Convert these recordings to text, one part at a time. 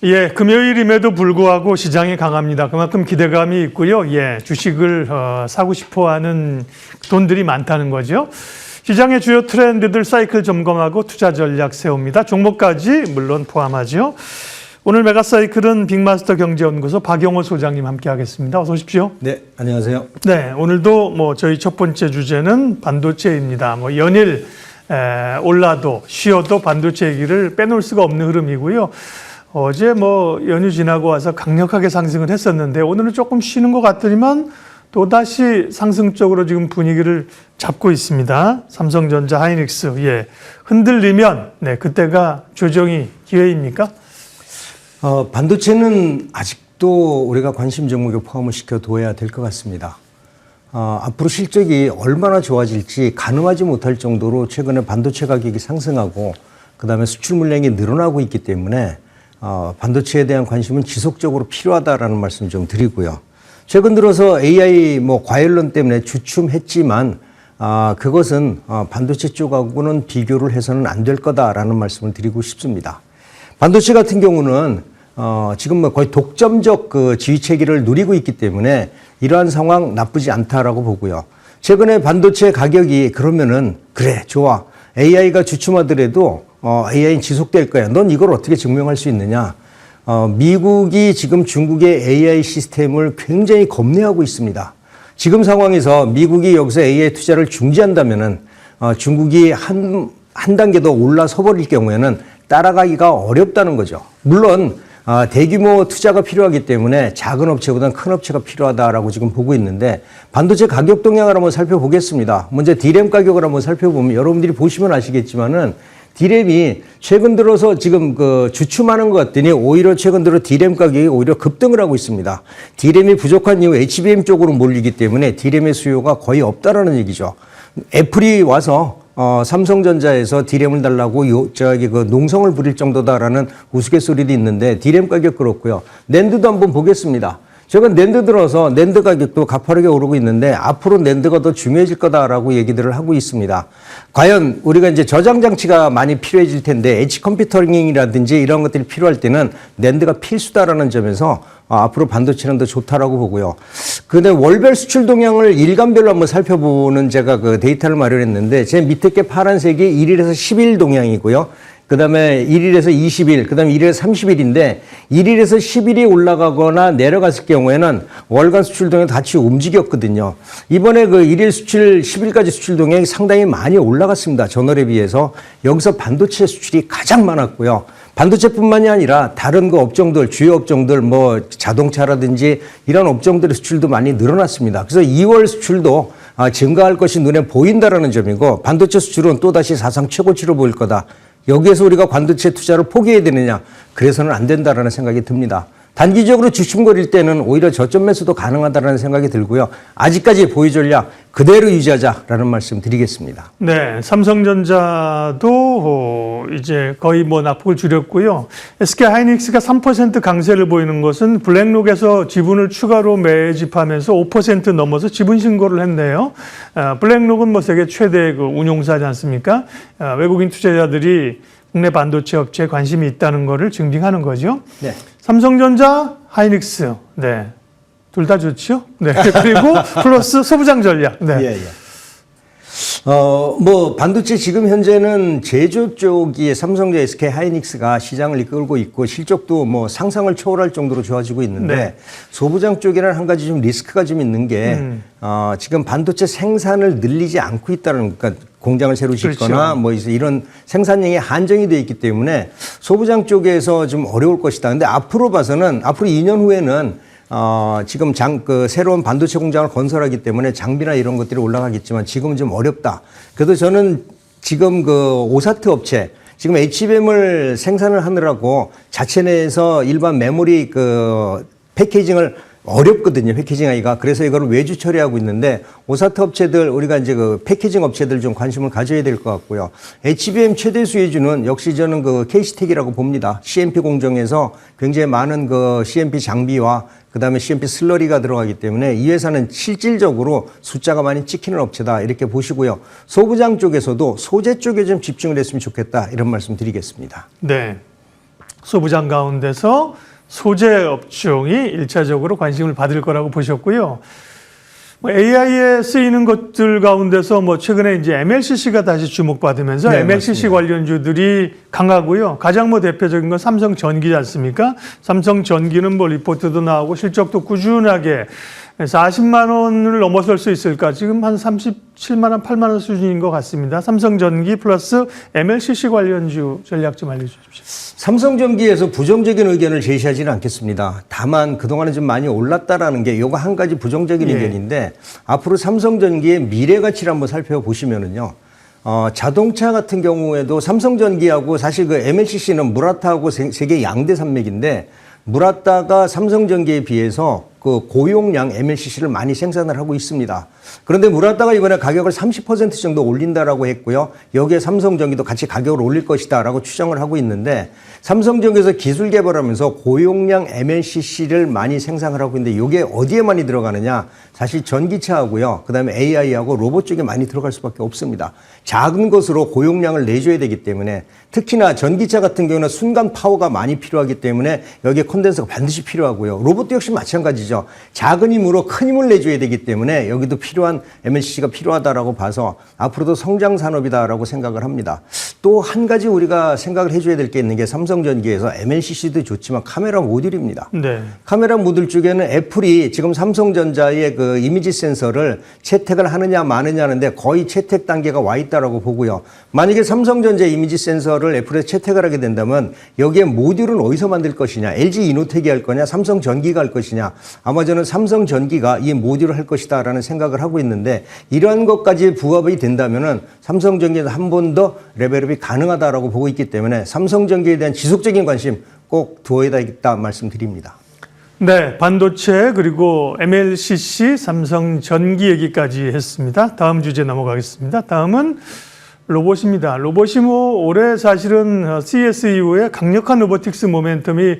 예, 금요일임에도 불구하고 시장이 강합니다. 그만큼 기대감이 있고요. 예, 주식을 사고 싶어하는 돈들이 많다는 거죠. 시장의 주요 트렌드들 사이클 점검하고 투자 전략 세웁니다. 종목까지 물론 포함하죠. 오늘 메가사이클은 빅마스터 경제연구소 박영호 소장님 함께하겠습니다. 어서 오십시오. 네, 안녕하세요. 네, 오늘도 저희 첫 번째 주제는 반도체입니다. 연일 올라도 쉬어도 반도체 얘기를 빼놓을 수가 없는 흐름이고요. 어제 연휴 지나고 와서 강력하게 상승을 했었는데 오늘은 조금 쉬는 것 같더니만 또다시 상승적으로 지금 분위기를 잡고 있습니다. 삼성전자, 하이닉스, 예. 흔들리면, 네, 그때가 조정이 기회입니까? 반도체는 아직도 우리가 관심 종목에 포함을 시켜둬야 될 것 같습니다. 앞으로 실적이 얼마나 좋아질지 가늠하지 못할 정도로 최근에 반도체 가격이 상승하고 그다음에 수출 물량이 늘어나고 있기 때문에 반도체에 대한 관심은 지속적으로 필요하다라는 말씀 좀 드리고요. 최근 들어서 AI 과열론 때문에 주춤했지만 그것은 반도체 쪽하고는 비교를 해서는 안 될 거다라는 말씀을 드리고 싶습니다. 반도체 같은 경우는 지금 거의 독점적 지위 체계를 누리고 있기 때문에 이러한 상황 나쁘지 않다라고 보고요. 최근에 반도체 가격이 그러면은 그래 좋아 AI가 주춤하더라도 AI는 지속될 거야. 넌 이걸 어떻게 증명할 수 있느냐? 미국이 지금 중국의 AI 시스템을 굉장히 겁내하고 있습니다. 지금 상황에서 미국이 여기서 AI 투자를 중지한다면은 중국이 한 단계 더 올라서 버릴 경우에는 따라가기가 어렵다는 거죠. 물론 대규모 투자가 필요하기 때문에 작은 업체보다는 큰 업체가 필요하다라고 지금 보고 있는데 반도체 가격 동향을 한번 살펴보겠습니다. 먼저 D램 가격을 한번 살펴보면 여러분들이 보시면 아시겠지만은 D램이 최근 들어서 지금 주춤하는 것 같더니 오히려 최근 들어 D램 가격이 오히려 급등을 하고 있습니다. D램이 부족한 이후 HBM 쪽으로 몰리기 때문에 D램의 수요가 거의 없다라는 얘기죠. 애플이 와서 삼성전자에서 D램을 달라고 농성을 부릴 정도다라는 우스갯소리도 있는데 D램 가격 그렇고요. 낸드도 한번 보겠습니다. 최근 낸드 들어서 낸드 가격도 가파르게 오르고 있는데 앞으로 낸드가 더 중요해질 거다라고 얘기들을 하고 있습니다. 과연 우리가 이제 저장 장치가 많이 필요해질 텐데 엣지 컴퓨터링이라든지 이런 것들이 필요할 때는 낸드가 필수다라는 점에서 앞으로 반도체는 더 좋다라고 보고요. 근데 월별 수출 동향을 일간별로 한번 살펴보는 제가 데이터를 마련했는데 제 밑에 게 파란색이 1일에서 10일 동향이고요. 그 다음에 1일에서 20일, 그 다음에 1일에서 30일인데 1일에서 10일이 올라가거나 내려갔을 경우에는 월간 수출 동향이 같이 움직였거든요. 이번에 1일 수출, 10일까지 수출 동향이 상당히 많이 올라갔습니다. 전월에 비해서. 여기서 반도체 수출이 가장 많았고요. 반도체뿐만이 아니라 다른 업종들, 주요 업종들, 자동차라든지 이런 업종들의 수출도 많이 늘어났습니다. 그래서 2월 수출도 증가할 것이 눈에 보인다라는 점이고 반도체 수출은 또다시 사상 최고치로 보일 거다. 여기에서 우리가 반도체 투자를 포기해야 되느냐? 그래서는 안 된다라는 생각이 듭니다. 단기적으로 주춤거릴 때는 오히려 저점 매수도 가능하다는 생각이 들고요. 아직까지 보유 전략 그대로 유지하자라는 말씀 드리겠습니다. 네, 삼성전자도 이제 거의 낙폭을 줄였고요. SK 하이닉스가 3% 강세를 보이는 것은 블랙록에서 지분을 추가로 매집하면서 5% 넘어서 지분 신고를 했네요. 블랙록은 세계 최대 운용사지 않습니까? 외국인 투자자들이 국내 반도체 업체에 관심이 있다는 것을 증빙하는 거죠. 네. 삼성전자, 하이닉스, 네, 둘 다 좋죠. 네, 그리고 플러스 소부장 전략. 네. 예, 예. 반도체 지금 현재는 제조 쪽이 삼성전자, SK 하이닉스가 시장을 이끌고 있고 실적도 상상을 초월할 정도로 좋아지고 있는데 네. 소부장 쪽에는 한 가지 좀 리스크가 좀 있는 게 지금 반도체 생산을 늘리지 않고 있다는 그러니까 공장을 새로 짓거나 그렇죠. 이런 생산량이 한정이 되어 있기 때문에 소부장 쪽에서 좀 어려울 것이다. 근데 앞으로 봐서는 앞으로 2년 후에는 지금 새로운 반도체 공장을 건설하기 때문에 장비나 이런 것들이 올라가겠지만 지금은 좀 어렵다. 그래도 저는 지금 오사트 업체 지금 HBM을 생산을 하느라고 자체 내에서 일반 메모리 패키징을 어렵거든요. 패키징하기가. 그래서 이거를 외주 처리하고 있는데 오사트 업체들 우리가 이제 패키징 업체들 좀 관심을 가져야 될 것 같고요. HBM 최대 수혜주는 역시 저는 KC텍이라고 봅니다. CMP 공정에서 굉장히 많은 CMP 장비와 그다음에 CMP 슬러리가 들어가기 때문에 이 회사는 실질적으로 숫자가 많이 찍히는 업체다 이렇게 보시고요. 소부장 쪽에서도 소재 쪽에 좀 집중을 했으면 좋겠다 이런 말씀 드리겠습니다. 네. 소부장 가운데서 소재 업종이 1차적으로 관심을 받을 거라고 보셨고요. AI에 쓰이는 것들 가운데서 최근에 이제 MLCC가 다시 주목받으면서 네, MLCC 맞습니다. 관련주들이 강하고요. 가장 대표적인 건 삼성전기지 않습니까? 삼성전기는 리포트도 나오고 실적도 꾸준하게 40만 원을 넘어설 수 있을까? 지금 한 37만 원, 8만 원 수준인 것 같습니다. 삼성전기 플러스 MLCC 관련주 전략 좀 알려주십시오. 삼성전기에서 부정적인 의견을 제시하지는 않겠습니다. 다만 그동안에 좀 많이 올랐다라는 게 요거 한 가지 부정적인 의견인데 앞으로 삼성전기의 미래 가치를 한번 살펴보시면은요. 자동차 같은 경우에도 삼성전기하고 사실 그 MLCC는 무라타하고 세계 양대 산맥인데 무라타가 삼성전기에 비해서 그 고용량 MLCC를 많이 생산을 하고 있습니다. 그런데 무라타가 이번에 가격을 30% 정도 올린다라고 했고요. 여기에 삼성전기도 같이 가격을 올릴 것이다라고 추정을 하고 있는데 삼성전기에서 기술 개발하면서 고용량 MLCC를 많이 생산을 하고 있는데 이게 어디에 많이 들어가느냐? 사실 전기차하고요. 그다음에 AI하고 로봇 쪽에 많이 들어갈 수밖에 없습니다. 작은 것으로 고용량을 내줘야 되기 때문에 특히나 전기차 같은 경우는 순간 파워가 많이 필요하기 때문에 여기에 콘덴서가 반드시 필요하고요. 로봇도 역시 마찬가지죠. 작은 힘으로 큰 힘을 내줘야 되기 때문에 여기도 필요한 MLCC가 필요하다라고 봐서 앞으로도 성장 산업이다라고 생각을 합니다. 또 한 가지 우리가 생각을 해줘야 될 게 있는 게 삼성전기에서 MLCC도 좋지만 카메라 모듈입니다. 네. 카메라 모듈 쪽에는 애플이 지금 삼성전자의 그 이미지 센서를 채택을 하느냐 마느냐 하는데 거의 채택 단계가 와 있다라고 보고요. 만약에 삼성전자 이미지 센서를 애플에 채택을 하게 된다면 여기에 모듈은 어디서 만들 것이냐? LG 이노텍이 할 거냐? 삼성전기가 할 것이냐? 아마 저는 삼성전기가 이 모듈을 할 것이다라는 생각을 하고 있는데 이러한 것까지 부합이 된다면은 삼성전기에서 한 번 더 레벨업이 가능하다라고 보고 있기 때문에 삼성전기에 대한 지속적인 관심 꼭 두어야 되겠다 말씀드립니다. 네, 반도체 그리고 MLCC, 삼성전기 얘기까지 했습니다. 다음 주제 넘어가겠습니다. 다음은 로봇입니다. 로봇이 올해 사실은 CES 이후에 강력한 로보틱스 모멘텀이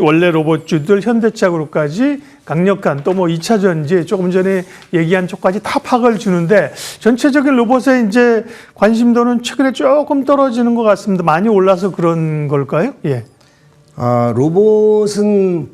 원래 로봇주들 현대차그룹까지 강력한 또 2차 전지 조금 전에 얘기한 쪽까지 다 파악을 주는데 전체적인 로봇의 이제 관심도는 최근에 조금 떨어지는 것 같습니다. 많이 올라서 그런 걸까요? 예. 로봇은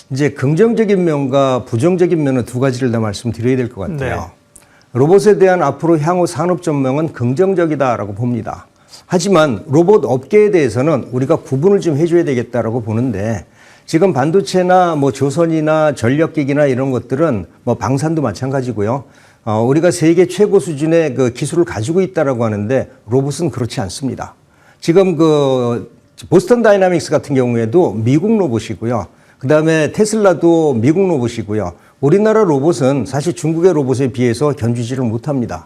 이제 긍정적인 면과 부정적인 면을 두 가지를 다 말씀드려야 될 것 같아요. 네. 로봇에 대한 앞으로 향후 산업 전망은 긍정적이다라고 봅니다. 하지만 로봇 업계에 대해서는 우리가 구분을 좀 해줘야 되겠다라고 보는데 지금 반도체나 조선이나 전력기기나 이런 것들은 방산도 마찬가지고요. 우리가 세계 최고 수준의 그 기술을 가지고 있다라고 하는데 로봇은 그렇지 않습니다. 지금 그 보스턴 다이나믹스 같은 경우에도 미국 로봇이고요. 그다음에 테슬라도 미국 로봇이고요. 우리나라 로봇은 사실 중국의 로봇에 비해서 견주지를 못합니다.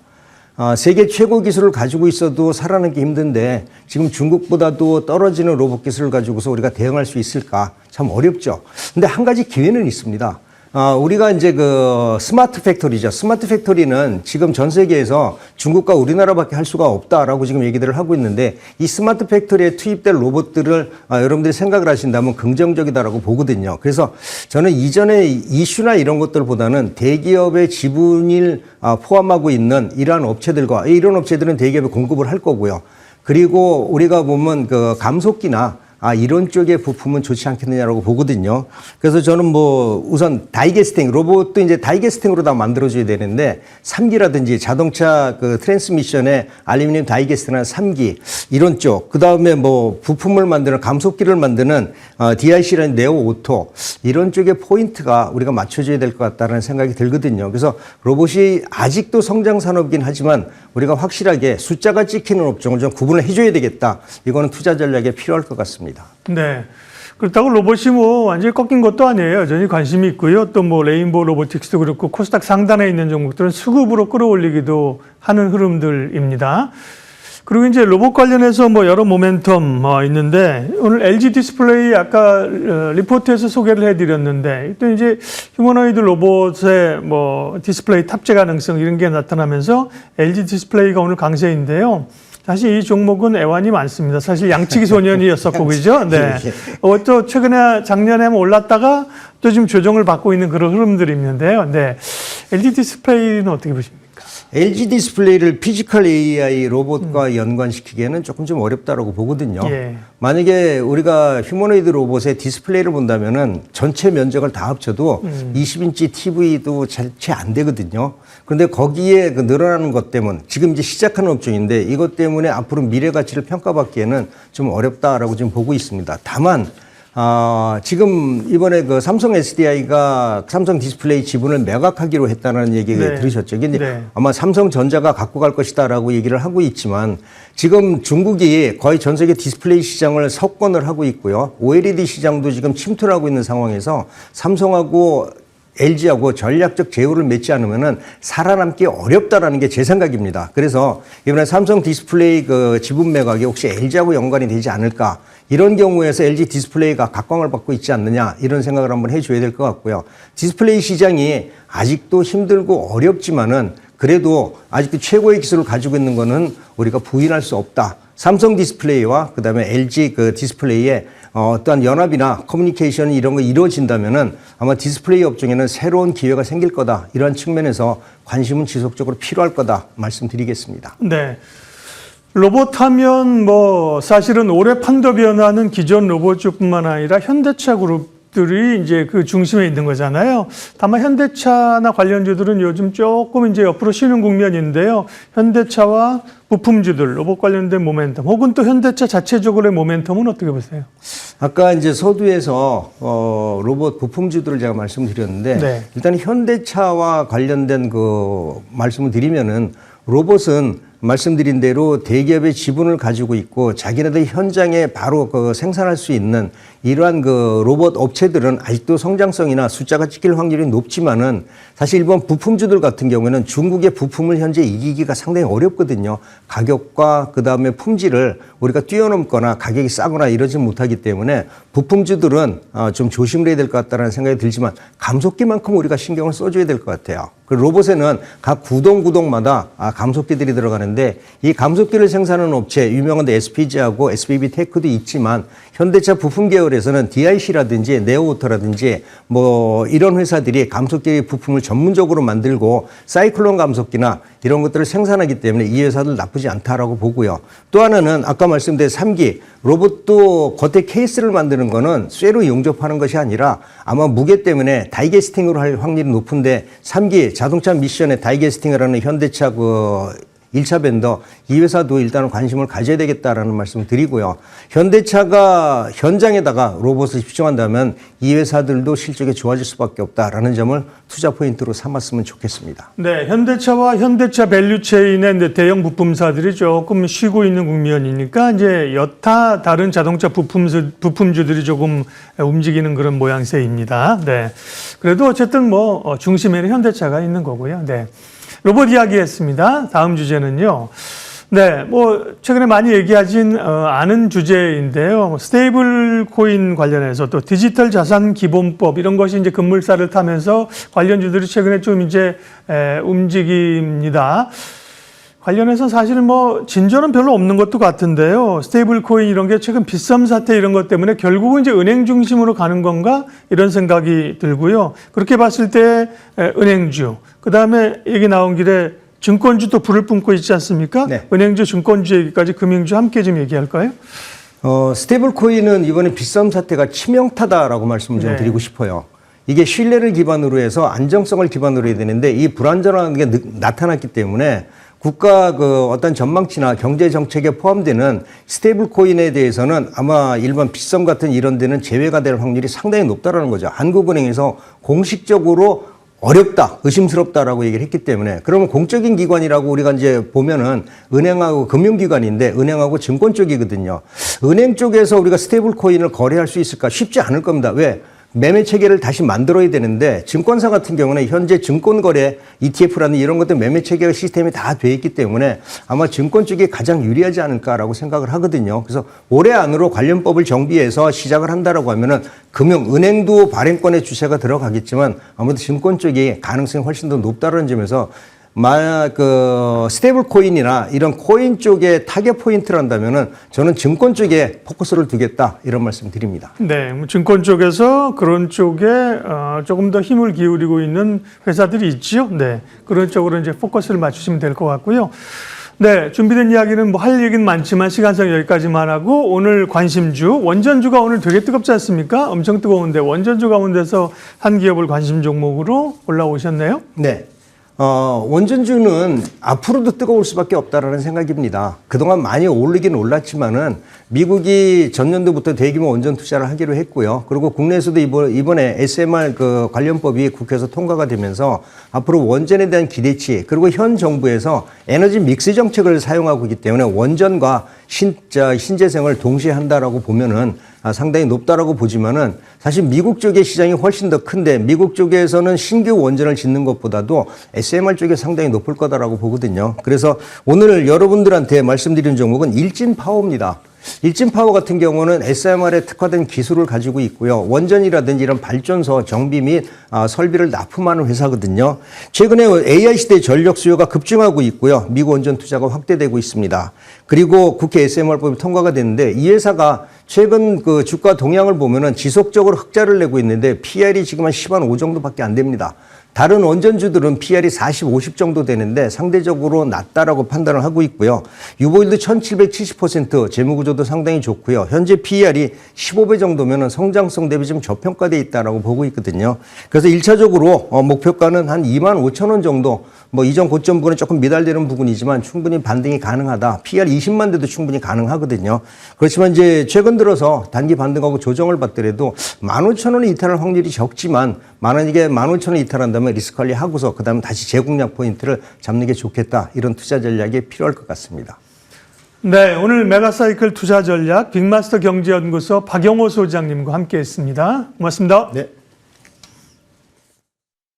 세계 최고 기술을 가지고 있어도 살아남기 힘든데 지금 중국보다도 떨어지는 로봇 기술을 가지고서 우리가 대응할 수 있을까? 참 어렵죠. 근데 한 가지 기회는 있습니다. 우리가 이제 그 스마트 팩토리죠. 스마트 팩토리는 지금 전 세계에서 중국과 우리나라밖에 할 수가 없다라고 지금 얘기들을 하고 있는데 이 스마트 팩토리에 투입될 로봇들을 여러분들이 생각을 하신다면 긍정적이다라고 보거든요. 그래서 저는 이전의 이슈나 이런 것들보다는 대기업의 지분을 포함하고 있는 이러한 업체들과 이런 업체들은 대기업에 공급을 할 거고요. 그리고 우리가 보면 그 감속기나 이런 쪽의 부품은 좋지 않겠느냐라고 보거든요. 그래서 저는 우선 다이캐스팅, 로봇도 이제 다이캐스팅으로 다 만들어줘야 되는데 3기라든지 자동차 그 트랜스미션에 알루미늄 다이캐스팅이나 3기 이런 쪽, 그 다음에 부품을 만드는 감속기를 만드는 DIC라는 네오 오토 이런 쪽의 포인트가 우리가 맞춰줘야 될 것 같다는 생각이 들거든요. 그래서 로봇이 아직도 성장 산업이긴 하지만 우리가 확실하게 숫자가 찍히는 업종을 좀 구분을 해줘야 되겠다. 이거는 투자 전략에 필요할 것 같습니다. 네. 그렇다고 로봇이 완전히 꺾인 것도 아니에요. 여전히 관심이 있고요. 또 레인보우 로보틱스도 그렇고 코스닥 상단에 있는 종목들은 수급으로 끌어올리기도 하는 흐름들입니다. 그리고 이제 로봇 관련해서 여러 모멘텀 있는데 오늘 LG 디스플레이 아까 리포트에서 소개를 해드렸는데 또 이제 휴머노이드 로봇의 디스플레이 탑재 가능성 이런 게 나타나면서 LG 디스플레이가 오늘 강세인데요. 사실 이 종목은 애환이 많습니다. 사실 양치기 소년이었었고, 그죠? 네. 또 최근에 작년에 올랐다가 또 지금 조정을 받고 있는 그런 흐름들이 있는데요. 네. LG 디스플레이는 어떻게 보십니까? 어떻습니까? LG 디스플레이를 피지컬 AI 로봇과 연관시키기에는 조금 좀 어렵다라고 보거든요. 예. 만약에 우리가 휴머노이드 로봇의 디스플레이를 본다면은 전체 면적을 다 합쳐도 20인치 TV도 채 안 되거든요. 그런데 거기에 그 늘어나는 것 때문에 지금 이제 시작하는 업종인데 이것 때문에 앞으로 미래 가치를 평가받기에는 좀 어렵다라고 지금 보고 있습니다. 다만 지금 이번에 그 삼성 SDI가 삼성 디스플레이 지분을 매각하기로 했다는 얘기를 네. 들으셨죠. 이게 네. 아마 삼성전자가 갖고 갈 것이다라고 얘기를 하고 있지만 지금 중국이 거의 전 세계 디스플레이 시장을 석권을 하고 있고요. OLED 시장도 지금 침투를 하고 있는 상황에서 삼성하고 LG하고 전략적 제휴를 맺지 않으면은 살아남기 어렵다라는 게 제 생각입니다. 그래서 이번에 삼성 디스플레이 그 지분 매각이 혹시 LG하고 연관이 되지 않을까. 이런 경우에서 LG 디스플레이가 각광을 받고 있지 않느냐 이런 생각을 한번 해줘야 될 것 같고요. 디스플레이 시장이 아직도 힘들고 어렵지만은 그래도 아직도 최고의 기술을 가지고 있는 거는 우리가 부인할 수 없다. 삼성 디스플레이와 그다음에 LG 그 디스플레이의 어떠한 연합이나 커뮤니케이션 이런 거 이루어진다면은 아마 디스플레이 업종에는 새로운 기회가 생길 거다. 이런 측면에서 관심은 지속적으로 필요할 거다 말씀드리겠습니다. 네. 로봇 하면 뭐 사실은 올해 판도 변화는 기존 로봇 쪽뿐만 아니라 현대차 그룹들이 이제 그 중심에 있는 거잖아요. 다만 현대차나 관련주들은 요즘 조금 이제 옆으로 쉬는 국면인데요. 현대차와 부품주들, 로봇 관련된 모멘텀, 혹은 또 현대차 자체적으로의 모멘텀은 어떻게 보세요? 아까 이제 서두에서 로봇 부품주들을 제가 말씀드렸는데 네. 일단 현대차와 관련된 그 말씀을 드리면은 로봇은 말씀드린 대로 대기업의 지분을 가지고 있고 자기네들 현장에 바로 그 생산할 수 있는 이러한 그 로봇 업체들은 아직도 성장성이나 숫자가 찍힐 확률이 높지만은 사실 일본 부품주들 같은 경우에는 중국의 부품을 현재 이기기가 상당히 어렵거든요. 가격과 그 다음에 품질을 우리가 뛰어넘거나 가격이 싸거나 이러지 못하기 때문에 부품주들은 좀 조심을 해야 될 것 같다는 생각이 들지만 감속기만큼 우리가 신경을 써줘야 될 것 같아요. 그 로봇에는 각 구동마다 감속기들이 들어가는데 이 감속기를 생산하는 업체 유명한 SPG하고 SBB 테크도 있지만 현대차 부품 계열에서는 DIC라든지 네오오토라든지 뭐 이런 회사들이 감속기 부품을 전문적으로 만들고 사이클론 감속기나 이런 것들을 생산하기 때문에 이 회사들 나쁘지 않다라고 보고요. 또 하나는 아까 말씀드린 3기 로봇도 겉에 케이스를 만드는 거는 쇠로 용접하는 것이 아니라 아마 무게 때문에 다이캐스팅으로 할 확률이 높은데 3기 자동차 미션에 다이캐스팅을 하는 현대차 그 1차 벤더 이 회사도 일단은 관심을 가져야 되겠다라는 말씀을 드리고요. 현대차가 현장에다가 로봇을 집중한다면 이 회사들도 실적이 좋아질 수밖에 없다라는 점을 투자 포인트로 삼았으면 좋겠습니다. 네, 현대차와 현대차 밸류체인의 이제 대형 부품사들이 조금 쉬고 있는 국면이니까 이제 여타 다른 자동차 부품주들이 조금 움직이는 그런 모양새입니다. 네, 그래도 어쨌든 뭐 중심에는 현대차가 있는 거고요. 네. 로봇 이야기했습니다. 다음 주제는요. 네, 뭐 최근에 많이 얘기하진 않은 주제인데요. 스테이블 코인 관련해서 또 디지털 자산 기본법 이런 것이 이제 급물살을 타면서 관련주들이 최근에 좀 이제 움직입니다. 관련해서 사실 뭐 진전은 별로 없는 것도 같은데요. 스테이블 코인 이런 게 최근 빗썸 사태 이런 것 때문에 결국은 이제 은행 중심으로 가는 건가 이런 생각이 들고요. 그렇게 봤을 때 은행주, 그다음에 얘기 나온 길에 증권주도 불을 뿜고 있지 않습니까? 네. 은행주, 증권주 얘기까지 금융주 함께 좀 얘기할까요? 스테이블 코인은 이번에 빗썸 사태가 치명타다라고 말씀을 좀 네. 드리고 싶어요. 이게 신뢰를 기반으로 해서 안정성을 기반으로 해야 되는데 이 불안전한 게 나타났기 때문에 국가 그 어떤 전망치나 경제 정책에 포함되는 스테이블 코인에 대해서는 아마 일반 빗썸 같은 이런 데는 제외가 될 확률이 상당히 높다라는 거죠. 한국은행에서 공식적으로 어렵다, 의심스럽다라고 얘기를 했기 때문에 그러면 공적인 기관이라고 우리가 이제 보면은 은행하고 금융기관인데 은행하고 증권 쪽이거든요. 은행 쪽에서 우리가 스테이블 코인을 거래할 수 있을까? 쉽지 않을 겁니다. 왜? 매매 체계를 다시 만들어야 되는데 증권사 같은 경우는 현재 증권거래 ETF라는 이런 것들 매매 체계 시스템이 다 돼 있기 때문에 아마 증권 쪽이 가장 유리하지 않을까라고 생각을 하거든요. 그래서 올해 안으로 관련법을 정비해서 시작을 한다라고 하면은 은행도 발행권의 주체가 들어가겠지만 아무래도 증권 쪽이 가능성이 훨씬 더 높다는 점에서 스테이블 코인이나 이런 코인 쪽에 타겟 포인트를 한다면은 저는 증권 쪽에 포커스를 두겠다 이런 말씀 드립니다. 네, 뭐 증권 쪽에서 그런 쪽에 조금 더 힘을 기울이고 있는 회사들이 있죠. 네, 그런 쪽으로 이제 포커스를 맞추시면 될 것 같고요. 네, 준비된 이야기는 뭐 할 얘기는 많지만 시간상 여기까지만 하고 오늘 관심주, 원전주가 오늘 되게 뜨겁지 않습니까? 엄청 뜨거운데 원전주 가운데서 한 기업을 관심 종목으로 올라오셨네요. 네. 원전주는 앞으로도 뜨거울 수밖에 없다라는 생각입니다. 그동안 많이 오르긴 올랐지만은 미국이 전년도부터 대규모 원전 투자를 하기로 했고요. 그리고 국내에서도 이번에 SMR 관련법이 국회에서 통과가 되면서 앞으로 원전에 대한 기대치 그리고 현 정부에서 에너지 믹스 정책을 사용하고 있기 때문에 원전과 신재생을 동시에 한다라고 보면은 상당히 높다라고 보지만은 사실 미국 쪽의 시장이 훨씬 더 큰데 미국 쪽에서는 신규 원전을 짓는 것보다도 SMR 쪽이 상당히 높을 거다라고 보거든요. 그래서 오늘 여러분들한테 말씀드린 종목은 일진파워입니다. 일진파워 같은 경우는 SMR에 특화된 기술을 가지고 있고요. 원전이라든지 이런 발전소 정비 및 설비를 납품하는 회사거든요. 최근에 AI 시대 전력 수요가 급증하고 있고요. 미국 원전 투자가 확대되고 있습니다. 그리고 국회 SMR법이 통과가 됐는데 이 회사가 최근 주가 동향을 보면은 지속적으로 흑자를 내고 있는데 PR이 지금 한 10한 5 정도밖에 안 됩니다. 다른 원전주들은 PR이 40, 50 정도 되는데 상대적으로 낮다라고 판단을 하고 있고요. 유보율도 1770%, 재무구조도 상당히 좋고요. 현재 PR이 15배 정도면 성장성 대비 좀 저평가되어 있다라고 보고 있거든요. 그래서 1차적으로 목표가는 한 2만 5천 원 정도, 뭐 이전 고점 부분은 조금 미달되는 부분이지만 충분히 반등이 가능하다. PR 20만 대도 충분히 가능하거든요. 그렇지만 이제 최근 들어서 단기 반등하고 조정을 받더라도 15,000원에 이탈할 확률이 적지만 만약에 15,000원 이탈한다면 리스크 관리하고서 그다음에 다시 재공략 포인트를 잡는 게 좋겠다. 이런 투자 전략이 필요할 것 같습니다. 네, 오늘 메가사이클 투자 전략 빅마스터 경제연구소 박영호 소장님과 함께했습니다. 고맙습니다. 네.